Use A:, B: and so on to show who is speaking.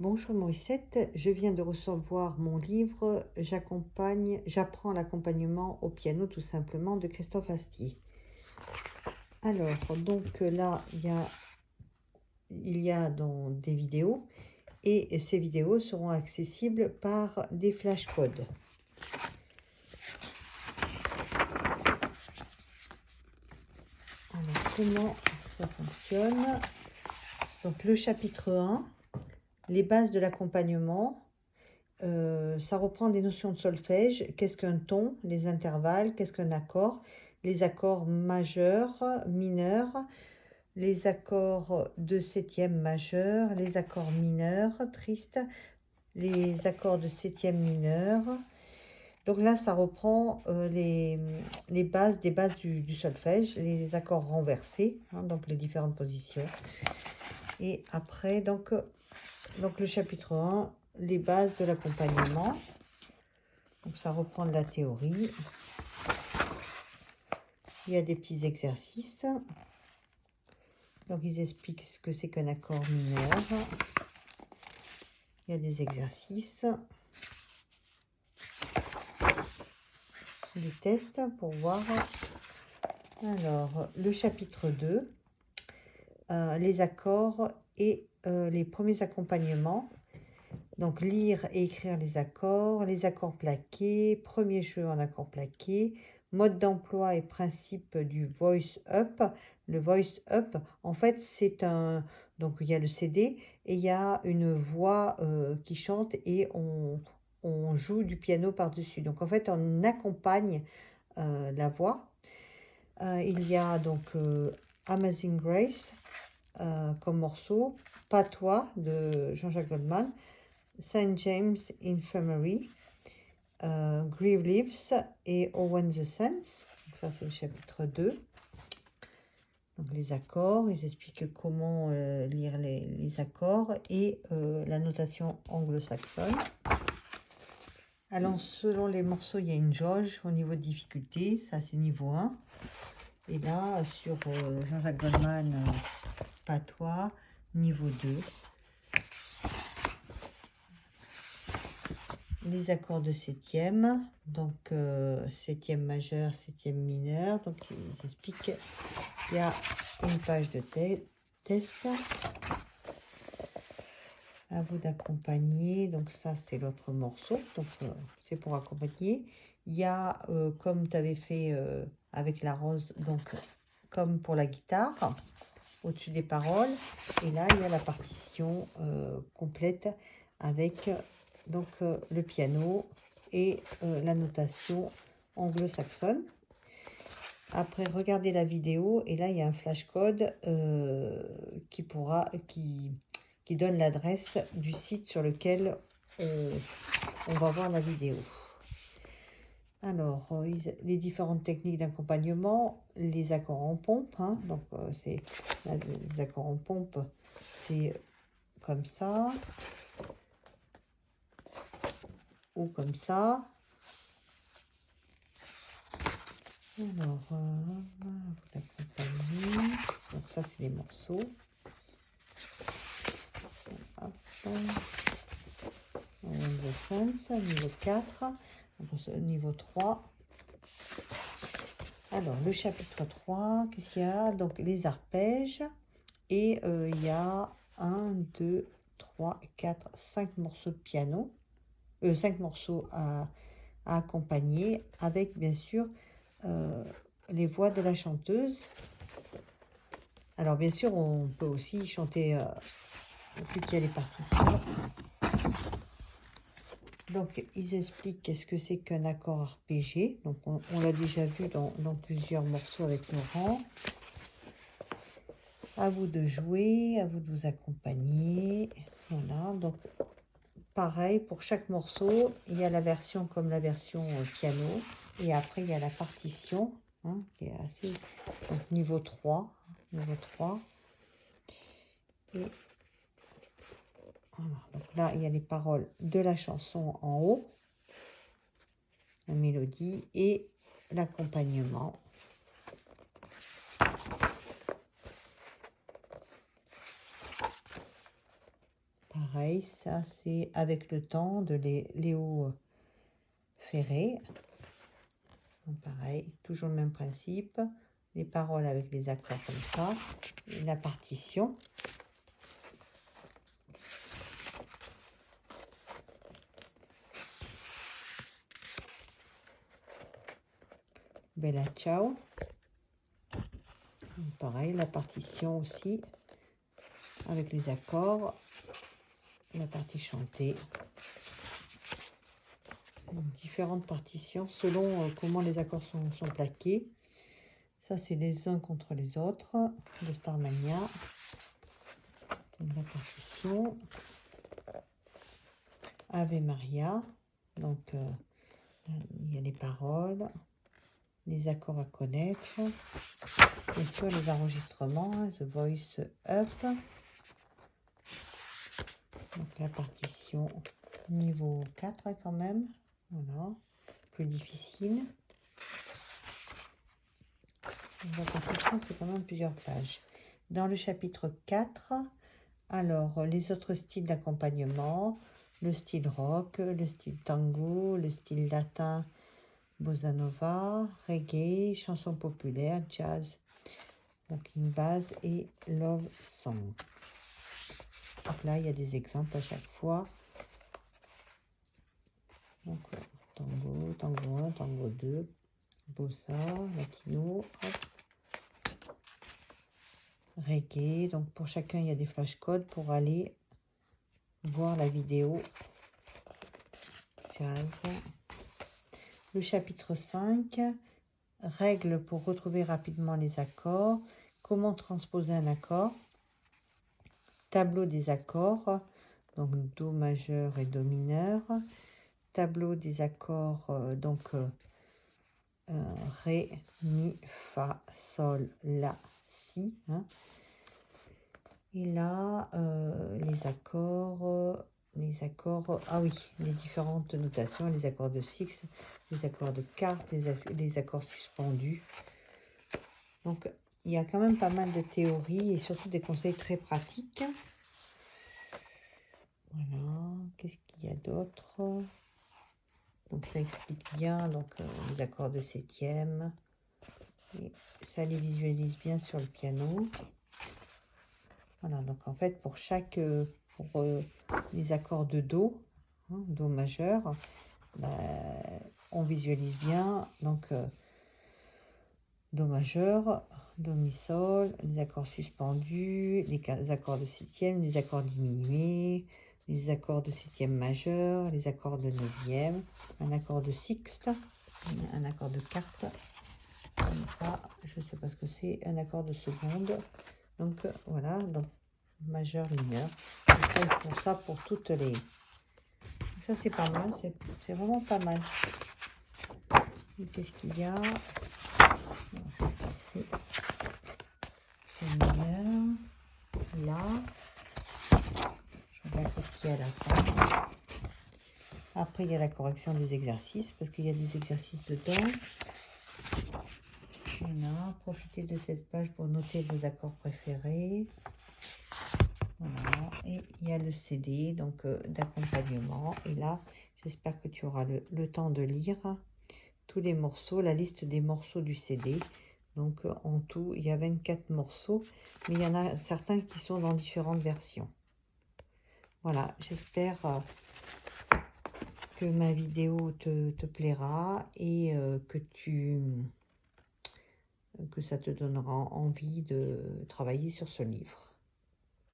A: Bonjour Morissette, je viens de recevoir mon livre J'apprends l'accompagnement au piano tout simplement de Christophe Astier. Alors, donc là, il y a dans des vidéos et ces vidéos seront accessibles par des flashcodes. Alors, comment ça fonctionne? Donc, le chapitre 1, les bases de l'accompagnement. Ça reprend des notions de solfège. Qu'est-ce qu'un ton, les intervalles, qu'est-ce qu'un accord, les accords majeurs, mineurs, les accords de septième majeur, les accords mineurs, tristes, les accords de septième mineur. Donc là, ça reprend les bases, des bases du solfège, les accords renversés, donc les différentes positions. Et après, donc le chapitre 1, les bases de l'accompagnement. Donc ça reprend de la théorie. Il y a des petits exercices. Donc ils expliquent ce que c'est qu'un accord mineur. Il y a des exercices. Des tests pour voir. Alors, le chapitre 2, les accords et les premiers accompagnements. Donc, lire et écrire les accords plaqués, premier jeu en accord plaqué, mode d'emploi et principe du voice up. Le voice up, en fait, c'est un... Donc, il y a le CD et il y a une voix qui chante et on joue du piano par-dessus. Donc, en fait, on accompagne la voix. Il y a donc Amazing Grace comme morceau, Patois de Jean-Jacques Goldman, Saint James Infirmary, Grieve Leaves et Owen the Saints. Ça, c'est le chapitre 2. Donc, les accords, ils expliquent comment lire les accords et la notation anglo-saxonne. Alors, selon les morceaux, il y a une jauge au niveau de difficulté. Ça, c'est niveau 1. Et là, sur Jean-Jacques Goldman, Patois, niveau 2. Les accords de septième, donc septième majeur, septième mineur. Donc ils expliquent, il y a une page de test. À vous d'accompagner. Donc ça c'est l'autre morceau, donc c'est pour accompagner. Il y a comme tu avais fait avec la rose, donc comme pour la guitare, au-dessus des paroles. Et là il y a la partition complète avec donc le piano et la notation anglo-saxonne. Après, regardez la vidéo et là, il y a un flashcode qui donne l'adresse du site sur lequel on va voir la vidéo. Alors, les différentes techniques d'accompagnement, les accords en pompe, donc les accords en pompe, c'est comme ça, ou comme ça. Alors, vous accompagnez. Donc ça, c'est les morceaux. Hop. Niveau 5, niveau 4, niveau 3. Alors, le chapitre 3, qu'est-ce qu'il y a? Donc, les arpèges. Et il y a 1, 2, 3, 4, 5 morceaux de piano. 5 morceaux à accompagner avec, bien sûr, les voix de la chanteuse. Alors, bien sûr, on peut aussi chanter vu qu'il y a les partitions. Donc, ils expliquent qu'est-ce que c'est qu'un accord arpégé. Donc, on l'a déjà vu dans plusieurs morceaux avec Laurent. À vous de jouer, à vous de vous accompagner. Voilà, donc pareil, pour chaque morceau, il y a la version comme la version piano. Et après, il y a la partition, qui est assez... Donc, niveau 3. Niveau 3. Et voilà, donc là, il y a les paroles de la chanson en haut, la mélodie et l'accompagnement. Pareil, ça c'est Avec le temps de Léo Ferré. Donc, pareil, toujours le même principe. Les paroles avec les accords comme ça. Et la partition. Bella Ciao. Donc, pareil, la partition aussi. Avec les accords. La partie chantée. Donc, différentes partitions selon comment les accords sont plaqués. Ça, c'est les uns contre les autres de Starmania. Donc, la partition. Ave Maria. Donc, il y a les paroles, les accords à connaître. Bien sûr, les enregistrements, The Voice Up. Donc, la partition niveau 4 quand même. Voilà. Plus difficile. La partition fait quand même plusieurs pages. Dans le chapitre 4, alors les autres styles d'accompagnement, le style rock, le style tango, le style latin, bossa nova, reggae, chanson populaire, jazz, walking bass et love song. Donc là, il y a des exemples à chaque fois. Donc, tango, tango 1, tango 2, bossa, latino, hop. Reggae. Donc pour chacun, il y a des flashcodes pour aller voir la vidéo. Jazz. Le chapitre 5, règles pour retrouver rapidement les accords, comment transposer un accord, tableau des accords, donc Do majeur et Do mineur, tableau des accords, Ré, Mi, Fa, Sol, La, Si. Hein. Et là, les accords, ah oui, les différentes notations, les accords de sixte, les accords de quarte, les accords suspendus. Donc, il y a quand même pas mal de théories et surtout des conseils très pratiques. Voilà, qu'est-ce qu'il y a d'autre? Donc, ça explique bien donc, les accords de septième. Et ça les visualise bien sur le piano. Voilà, donc en fait, pour les accords de Do, hein, Do majeur, on visualise bien, donc Do majeur, Do mi sol, les accords suspendus, les accords de septième, les accords diminués, les accords de septième majeur, les accords de neuvième, un accord de sixte, un accord de quarte, comme ça, je ne sais pas ce que c'est, un accord de seconde. Donc voilà, donc majeur, mineur. Pour ça, pour toutes les... Ça c'est pas mal, c'est vraiment pas mal. Qu'est-ce qu'il y a? Je vais passer. Mineur, là. Je regarde ce qu'il y a à la fin. Après, il y a la correction des exercices, parce qu'il y a des exercices dedans. Voilà, profitez de cette page pour noter vos accords préférés. Voilà, et il y a le CD donc d'accompagnement. Et là, j'espère que tu auras le temps de lire tous les morceaux, la liste des morceaux du CD. Donc en tout, il y a 24 morceaux, mais il y en a certains qui sont dans différentes versions. Voilà, j'espère que ma vidéo te plaira et que ça te donnera envie de travailler sur ce livre.